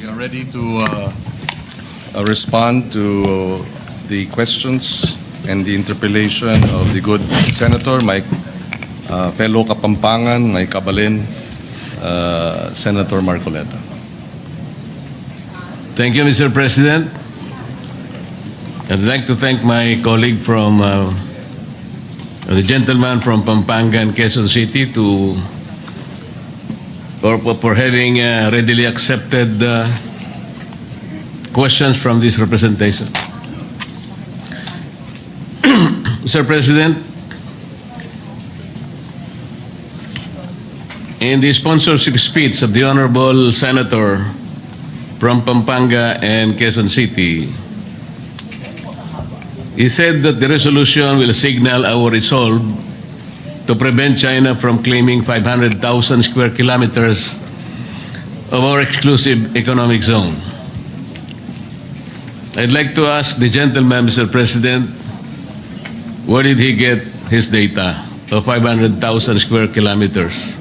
We are ready to respond to the questions and the interpellation of the good senator, my fellow Kapampangan, my kabalin, Senator Marcoleta. Thank you, Mr. President. I'd like to thank my colleague from the gentleman from Pampanga and Quezon City for having readily accepted questions from this representation. Mr. President, in the sponsorship speech of the Honorable Senator from Pampanga and Quezon City, he said that the resolution will signal our resolve to prevent China from claiming 500,000 square kilometers of our exclusive economic zone. I'd like to ask the gentleman, Mr. President, where did he get his data of 500,000 square kilometers?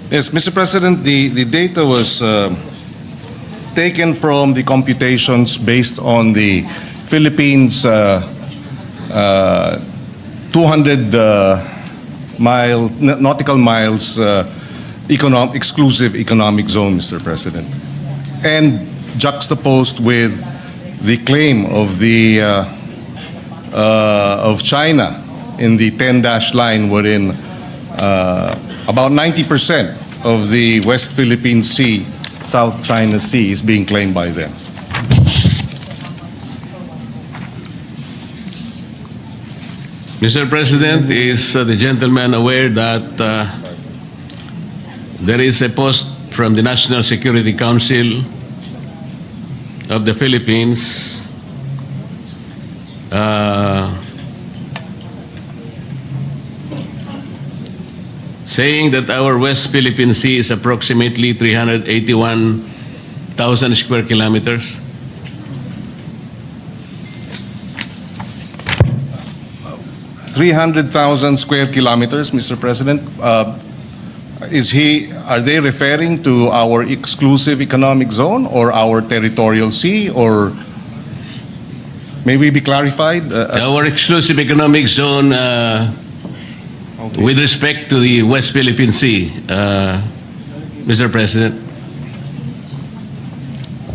Yes, Mr. President, the data was taken from the computations based on the Philippines 200 nautical miles exclusive economic zone, Mr. President, and juxtaposed with the claim of the of China in the 10-dash line, wherein about 90% of the West Philippine Sea, South China Sea, is being claimed by them. Mr. President, is the gentleman aware that there is a post from the National Security Council of the Philippines saying that our West Philippine Sea is approximately 381,000 square kilometers? 300,000 square kilometers, Mr. President. Are they referring to our exclusive economic zone or our territorial sea, or may we be clarified? Our exclusive economic zone with respect to the West Philippine Sea, Mr. President.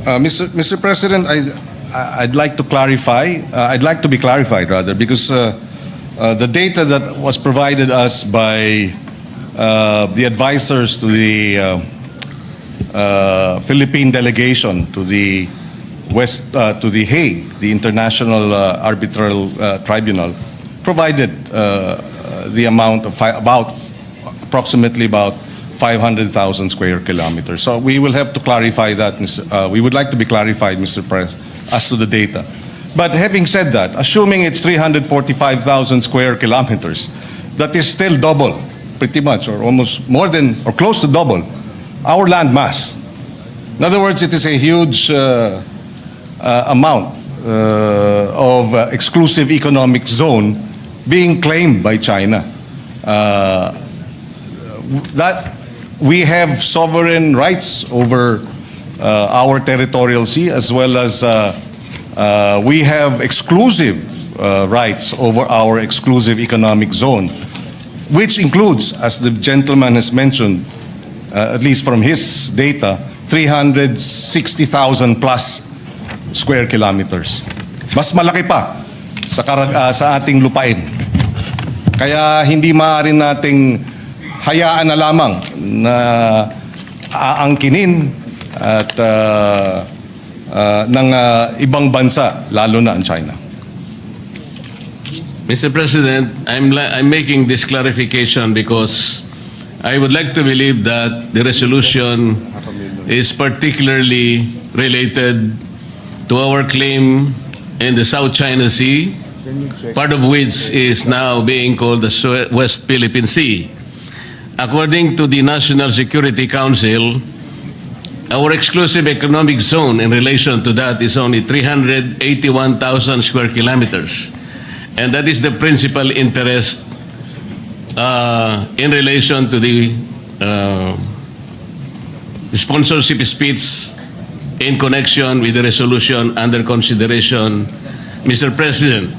Mr. President, I'd like to clarify. I'd like to be clarified, rather, because the data that was provided us by the advisors to the Philippine delegation to the to the Hague, the International Arbitral Tribunal, provided the amount of approximately about 500,000 square kilometers. So we will have to clarify that, we would like to be clarified, Mr. President, as to the data. But having said that, assuming it's 345,000 square kilometers, that is still double, pretty much, or almost more than, or close to double, our land mass. In other words, it is a huge amount of exclusive economic zone being claimed by China. That we have sovereign rights over our territorial sea, as well as we have exclusive rights over our exclusive economic zone, which includes, as the gentleman has mentioned, at least from his data, 360,000 plus square kilometers. Mas malaki pa sa ating lupain. Kaya hindi maaari nating hayaan na lamang na aangkinin at ng ibang bansa, lalo na ang China. Mr. President, I'm making this clarification because I would like to believe that the resolution is particularly related to our claim in the South China Sea, part of which is now being called the West Philippine Sea. According to the National Security Council, our exclusive economic zone in relation to that is only 381,000 square kilometers. And that is the principal interest in relation to the sponsorship speech in connection with the resolution under consideration. Mr. President,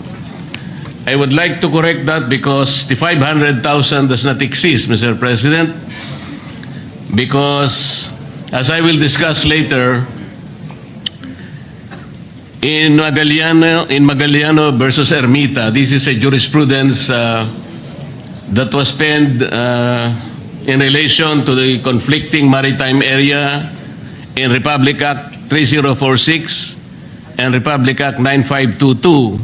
I would like to correct that because the 500,000 does not exist, Mr. President, because as I will discuss later, in Magaliano versus Ermita, this is a jurisprudence that was penned in relation to the conflicting maritime area in Republic Act 3046 and Republic Act 9522.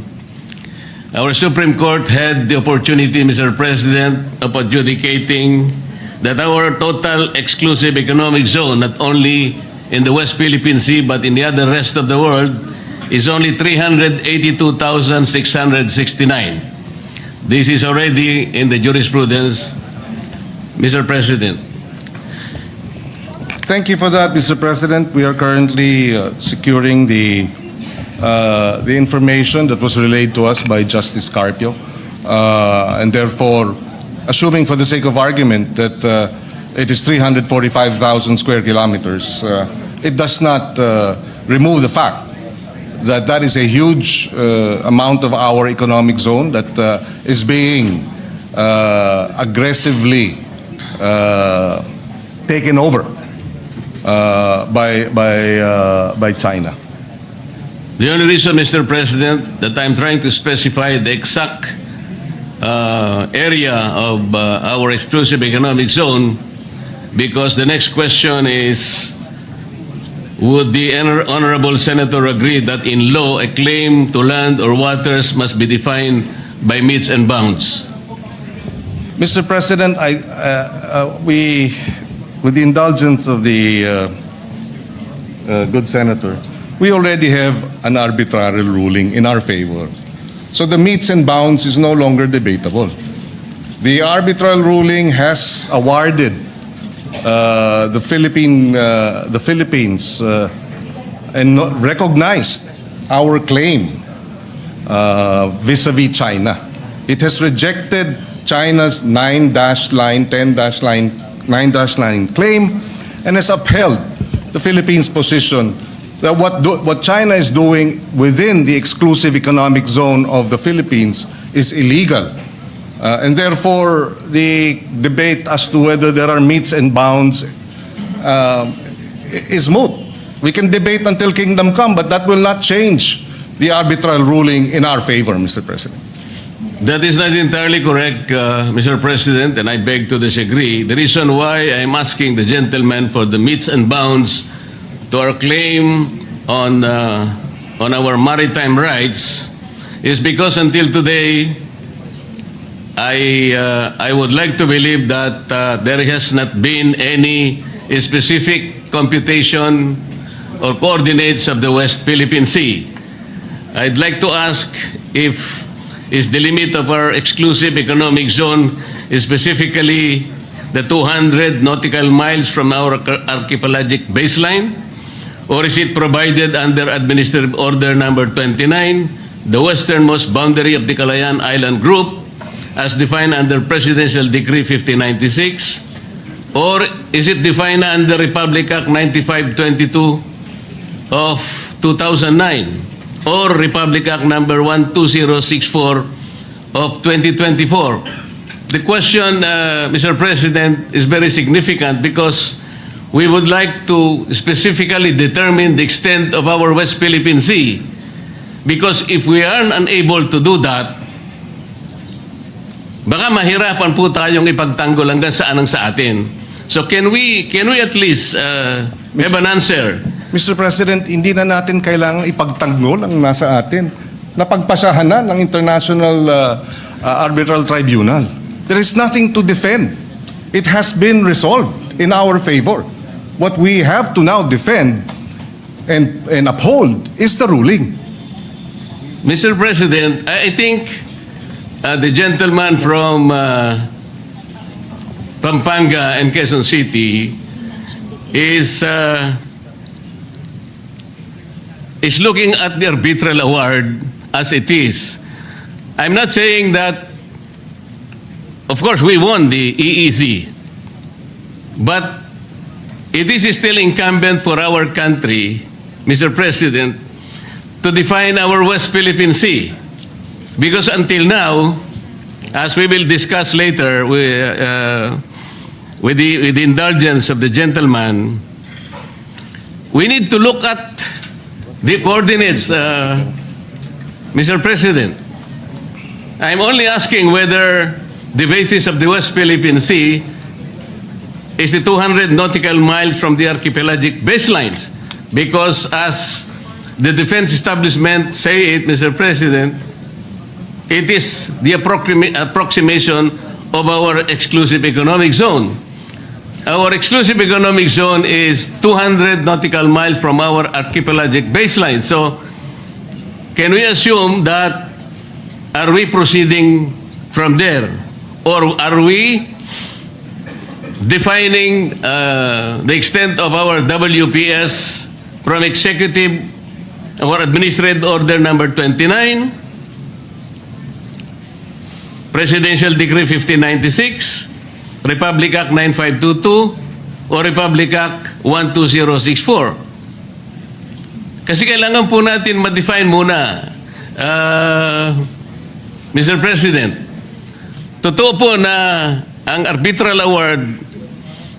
Our Supreme Court had the opportunity, Mr. President, of adjudicating that our total exclusive economic zone, not only in the West Philippine Sea but in the other rest of the world, is only 382,669. This is already in the jurisprudence, Mr. President. Thank you for that, Mr. President. We are currently securing the information that was relayed to us by Justice Carpio, and therefore, assuming for the sake of argument that it is 345,000 square kilometers, it does not remove the fact that that is a huge amount of our economic zone that is being aggressively taken over by China. The only reason, Mr. President, that I'm trying to specify the exact area of our exclusive economic zone, because the next question is, would the Honorable Senator agree that in law a claim to land or waters must be defined by metes and bounds? Mr. President, we, with the indulgence of the good senator, we already have an arbitrary ruling in our favor. So the metes and bounds is no longer debatable. The arbitral ruling has awarded the Philippines and recognized our claim vis-a-vis China. It has rejected China's 9-line, 10-line claim and has upheld the Philippines' position that what China is doing within the exclusive economic zone of the Philippines is illegal. And therefore, the debate as to whether there are metes and bounds is moot. We can debate until kingdom come, but that will not change the arbitral ruling in our favor, Mr. President. That is not entirely correct, Mr. President, and I beg to disagree. The reason why I'm asking the gentleman for the metes and bounds to our claim on our maritime rights is because until today, I would like to believe that there has not been any specific computation or coordinates of the West Philippine Sea. I'd like to ask if is the limit of our exclusive economic zone is specifically the 200 nautical miles from our archipelagic baseline, or is it provided under Administrative Order Number 29, the westernmost boundary of the Calayan Island Group, as defined under Presidential Decree 5096, or is it defined under Republic Act 9522 of 2009, or Republic Act number 12064 of 2024? The question, Mr. President, is very significant because we would like to specifically determine the extent of our West Philippine Sea. Because if we are unable to do that, baka mahirapan po tayong ipagtanggol hanggang saan ang sa atin. So can we at least have an answer? Mr. President, hindi na natin kailangang ipagtanggol ang nasa atin. Napagpasahan na ng International Arbitral Tribunal. There is nothing to defend. It has been resolved in our favor. What we have to now defend and uphold is the ruling. Mr. President, I think the gentleman from Pampanga and Quezon City is looking at the arbitral award as it is. I'm not saying that, of course, we won the EEZ, but it is still incumbent for our country, Mr. President, to define our West Philippine Sea. Because until now, as we will discuss later with the indulgence of the gentleman, we need to look at the coordinates, Mr. President. I'm only asking whether the basis of the West Philippine Sea is the 200 nautical miles from the archipelagic baselines. Because as the defense establishment say it, Mr. President, it is the approximation of our exclusive economic zone. Our exclusive economic zone is 200 nautical miles from our archipelagic baseline. So, can we assume that, are we proceeding from there? Or are we defining the extent of our WPS from Executive or Administrative Order number 29, Presidential Decree 1596, Republic Act 9522, o Republic Act 12064? Kasi kailangan po natin ma-define muna, Mr. President. Totoo po na ang arbitral award,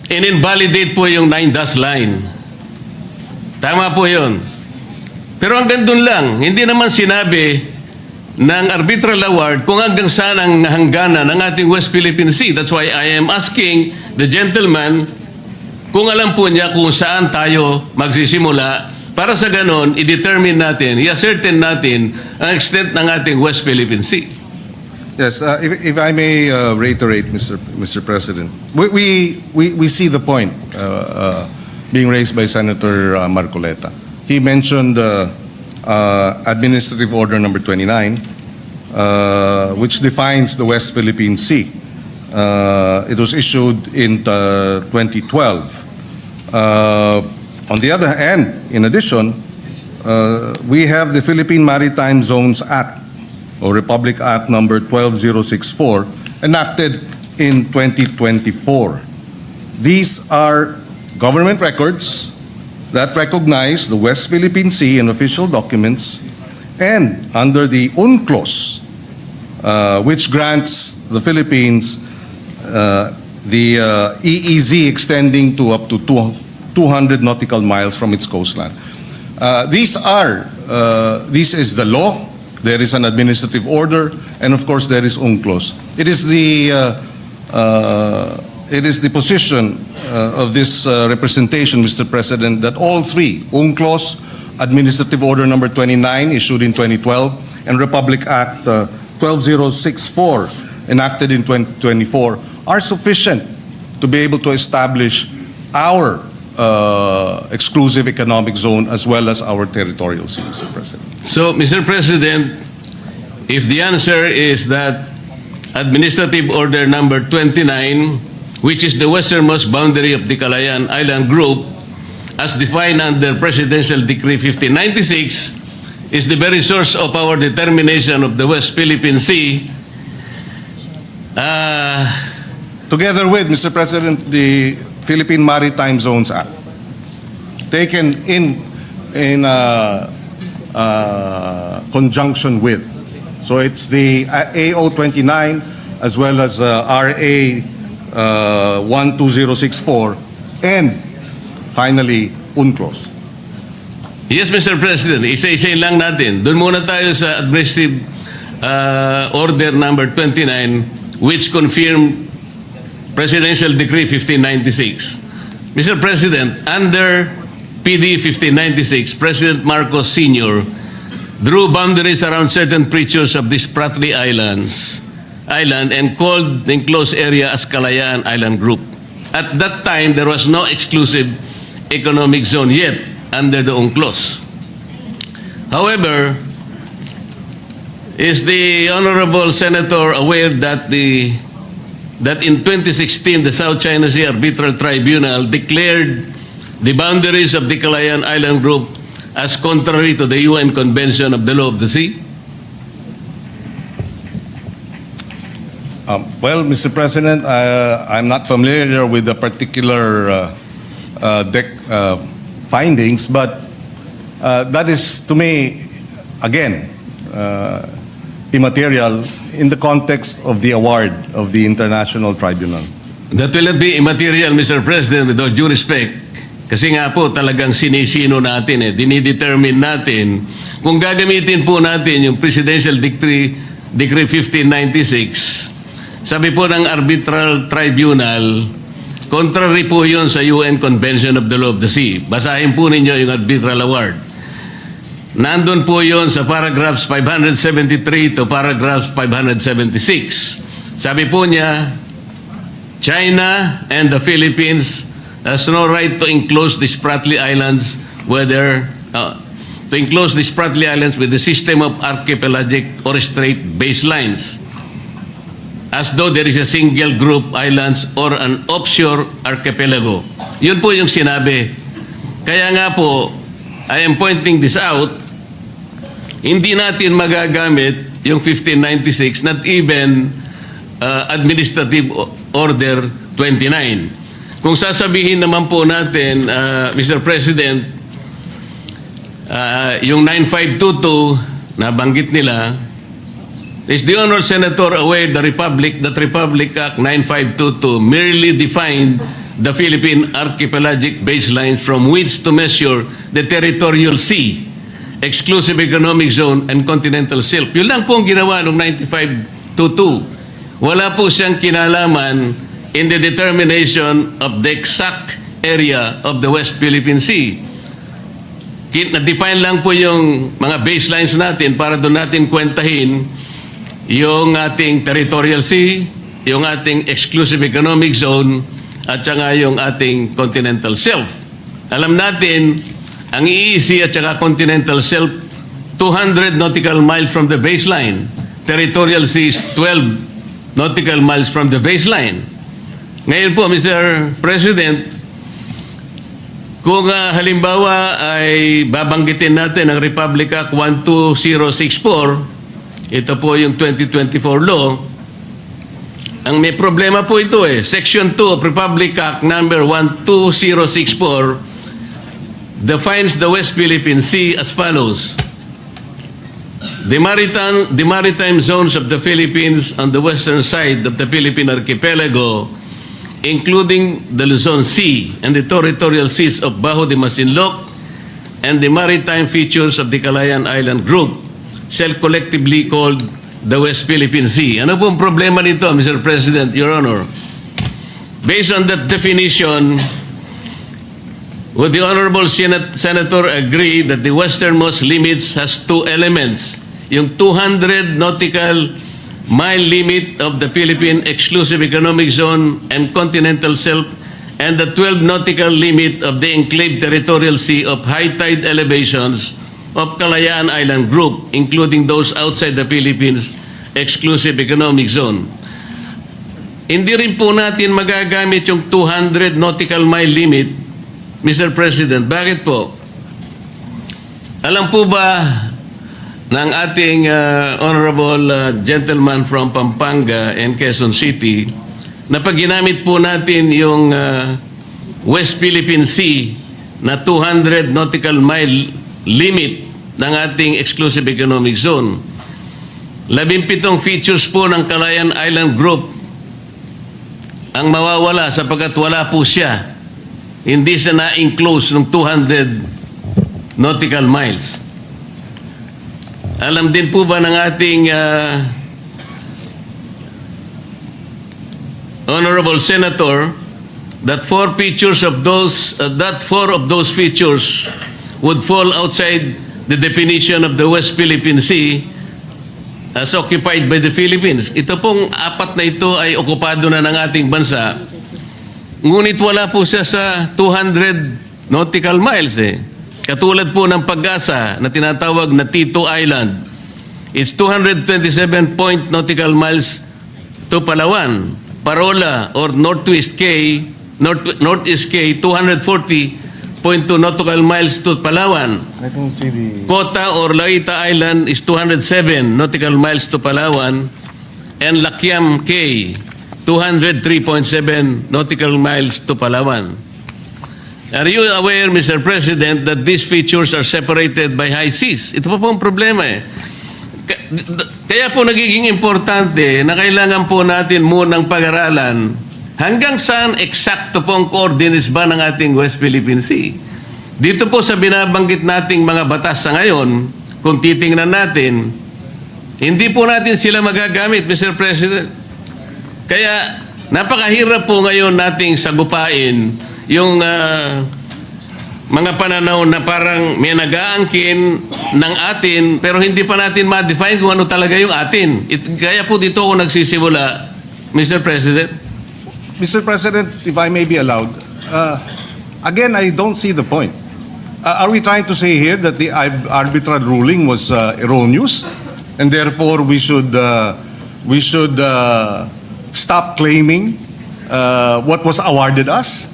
in-invalidate po yung 9-dash line. Tama po yun. Pero hanggang dun lang, hindi naman sinabi ng arbitral award kung hanggang saan ang hangganan ng ating West Philippine Sea. That's why I am asking the gentleman kung alam po niya kung saan tayo magsisimula para sa ganon, i-determine natin, i-ascertain natin ang extent ng ating West Philippine Sea. Yes, if I may reiterate, Mr. President, we see the point being raised by Senator Marcoleta. He mentioned Administrative Order number 29, which defines the West Philippine Sea. It was issued in 2012. On the other hand, in addition, we have the Philippine Maritime Zones Act, or Republic Act number 12064, enacted in 2024. These are government records that recognize the West Philippine Sea in official documents, and under the UNCLOS, which grants the Philippines the EEZ extending to up to 200 nautical miles from its coastline. This is the law. There is an administrative order, and of course there is UNCLOS. It is the position of this representation, Mr. President, that all three, UNCLOS, Administrative Order number 29, issued in 2012, and Republic Act 12064, enacted in 2024, are sufficient to be able to establish our exclusive economic zone as well as our territorial sea, Mr. President. So, Mr. President, if the answer is that Administrative Order number 29, which is the westernmost boundary of the Kalayaan Island Group, as defined under Presidential Decree 1596, is the very source of our determination of the West Philippine Sea, Together with, Mr. President, the Philippine Maritime Zones Act, taken in conjunction with. So it's the AO 29 as well as RA 12064, and finally UNCLOS. Yes, Mr. President, isa-isayin lang natin. Doon muna tayo sa Administrative Order number 29, which confirmed Presidential Decree 1596. Mr. President, under PD 1596, President Marcos Sr. drew boundaries around certain features of this Spratly Island and called the enclosed area as Kalayaan Island Group. At that time, there was no exclusive economic zone yet under the UNCLOS. However, is the Honorable Senator aware that in 2016, the South China Sea Arbitral Tribunal declared the boundaries of the Kalayaan Island Group as contrary to the UN Convention of the Law of the Sea? Well, Mr. President, I'm not familiar with the particular findings, but that is, to me, again, immaterial in the context of the award of the International Tribunal. That will not be immaterial, Mr. President, with all due respect. Kasi nga po talagang sinisino natin, dinidetermine natin kung gagamitin po natin yung Presidential Decree 1596. Sabi po ng Arbitral Tribunal, contrary po yun sa UN Convention of the Law of the Sea. Basahin po ninyo yung Arbitral Award. Nandun po yun sa paragraphs 573 to paragraphs 576. Sabi po niya, China and the Philippines has no right to enclose the Spratly Islands with the system of archipelagic or strait baselines, as though there is a single group islands or an offshore archipelago. Yun po yung sinabi. Kaya nga po, I am pointing this out, hindi natin magagamit yung 1596, not even Administrative Order 29. Kung sasabihin naman po natin, Mr. President, yung 9522 na banggit nila, is the Honorable Senator aware that Republic Act 9522 merely defined the Philippine archipelagic baselines from which to measure the territorial sea, exclusive economic zone, and continental shelf. Yun lang po ang ginawa noong 9522. Wala po siyang kinalaman in the determination of the exact area of the West Philippine Sea. Na-define lang po yung mga baselines natin para doon natin kwentahin yung ating territorial sea, yung ating exclusive economic zone, at saka yung ating continental shelf. Alam natin, ang EEZ at saka continental shelf, 200 nautical miles from the baseline. Territorial sea is 12 nautical miles from the baseline. Ngayon po, Mr. President, kung halimbawa ay babanggitin natin ang Republic Act 12064, ito po yung 2024 law, ang may problema po ito Section 2 of Republic Act number 12064 defines the West Philippine Sea as follows. The maritime zones of the Philippines on the western side of the Philippine archipelago, including the Luzon Sea and the territorial seas of Bajo de Masinloc and the maritime features of the Calayan Island Group, shall collectively called the West Philippine Sea. Ano pong problema nito, Mr. President, Your Honor? Based on that definition, would the Honorable Senator agree that the westernmost limits has two elements? Yung 200 nautical mile limit of the Philippine Exclusive Economic Zone and Continental Shelf, and the 12 nautical limit of the enclave territorial sea of high tide elevations of Calayan Island Group, including those outside the Philippines Exclusive Economic Zone. Hindi rin po natin magagamit yung 200 nautical mile limit, Mr. President. Bakit po? Alam po ba ng ating honorable gentleman from Pampanga and Quezon City na pag ginamit po natin yung West Philippine Sea na 200 nautical mile limit ng ating exclusive economic zone, 17 features po ng Calayan Island Group ang mawawala sapagkat wala po siya. Hindi siya na-enclose ng 200 nautical miles. Alam din po ba ng ating honorable senator that four of those features would fall outside the definition of the West Philippine Sea as occupied by the Philippines? Ito pong apat na ito ay okupado na ng ating bansa. Ngunit wala po siya sa 200 nautical miles Katulad po ng Pag-asa na tinatawag na Tito Island. It's 227 nautical miles to Palawan. Parola or Northeast K, 240.2 nautical miles to Palawan. I don't see the... Kota or Laita Island is 207 nautical miles to Palawan. And Lakiam K, 203.7 nautical miles to Palawan. Are you aware, Mr. President, that these features are separated by high seas? Ito pa po ang problema eh. Kaya po nagiging importante na kailangan po natin munang pag-aralan hanggang saan eksakto po ang coordinates ba ng ating West Philippine Sea. Dito po sa binabanggit nating mga batas sa ngayon, kung titingnan natin, hindi po natin sila magagamit, Mr. President. Kaya napakahirap po ngayon nating sagupain yung mga pananaw na parang may nag-aangkin ng atin pero hindi pa natin ma-define kung ano talaga yung atin. Kaya po dito ako nagsisimula, Mr. President. Mr. President, if I may be allowed, again, I don't see the point. Are we trying to say here that the arbitral ruling was erroneous, and therefore we should stop claiming what was awarded us?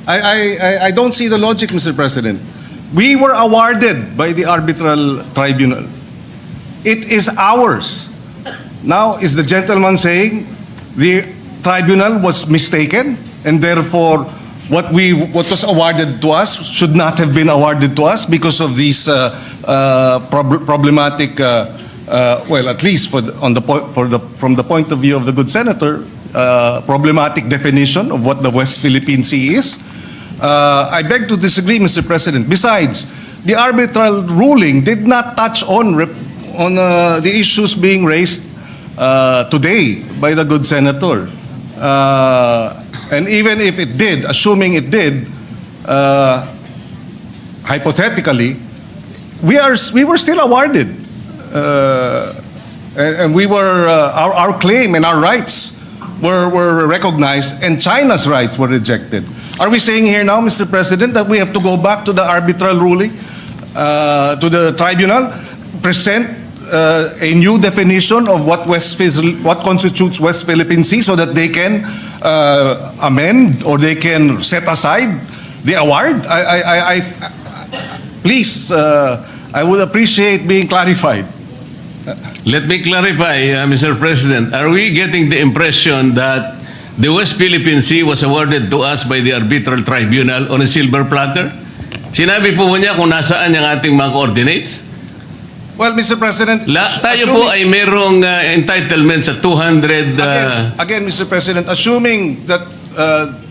I don't see the logic, Mr. President. We were awarded by the arbitral tribunal. It is ours. Now, is the gentleman saying the tribunal was mistaken, and therefore what was awarded to us should not have been awarded to us because of these problematic, well, at least from the point of view of the good senator, problematic definition of what the West Philippine Sea is? I beg to disagree, Mr. President. Besides, the arbitral ruling did not touch on the issues being raised today by the good senator. And even if it did, assuming it did, hypothetically, we were still awarded, and we were our claim and our rights were recognized, and China's rights were rejected. Are we saying here now, Mr. President, that we have to go back to the arbitral ruling, to the tribunal, present a new definition of what constitutes West Philippine Sea so that they can amend or they can set aside the award? Please, I would appreciate being clarified. Let me clarify, Mr. President. Are we getting the impression that the West Philippine Sea was awarded to us by the arbitral tribunal on a silver platter? Sinabi po niya kung nasaan yung ating mga coordinates? Well, Mr. President, Tayo po ay merong entitlement sa 200... Again, Mr. President, assuming that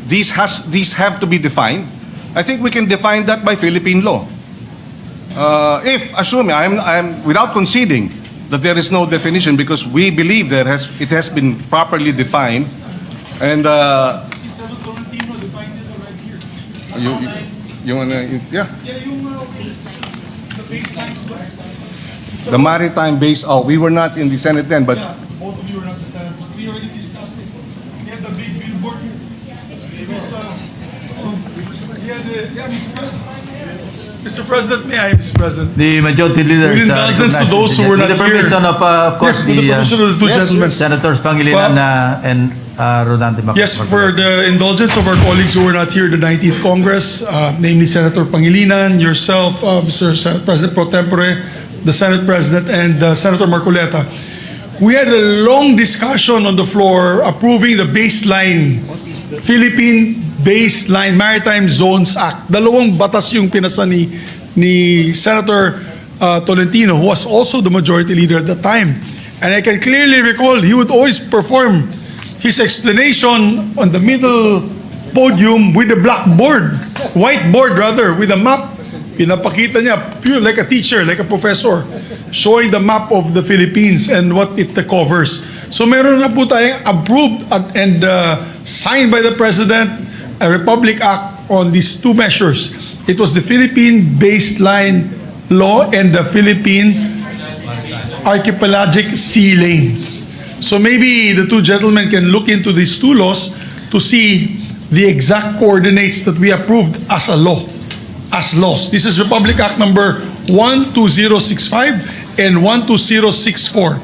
these have to be defined, I think we can define that by Philippine law. Assuming, I'm without conceding that there is no definition because we believe it has been properly defined, and the maritime base. Oh, we were not in the Senate then, but Both of you were not the Senate. We already discussed it. We had the big billboard here. It was, Mr. President, may I, Mr. President? The majority leader With is indulgence to recognized. those who were With not the permission here. of course, Yes, with the permission of the two gentlemen. Senators Pangilinan and Rodante Mac. Yes, for the indulgence of our colleagues who were not here at the 19th Congress, namely Senator Pangilinan, yourself, Mr. President Pro Tempore, the Senate President, and Senator Marcoleta. We had a long discussion on the floor approving the baseline, Philippine Baseline Maritime Zones Act. Dalawang batas yung pinasa ni Senator Tolentino, who was also the majority leader at the time. And I can clearly recall he would always perform his explanation on the middle podium with a blackboard, whiteboard rather, with a map. Pinapakita niya, pure like a teacher, like a professor, showing the map of the Philippines and what it covers. So meron na po tayong approved and signed by the President a Republic Act on these two measures. It was the Philippine Baseline Law and the Philippine Archipelagic Sea Lanes. So maybe the two gentlemen can look into these two laws to see the exact coordinates that we approved as a law, as laws. This is Republic Act number 12065 and 12064.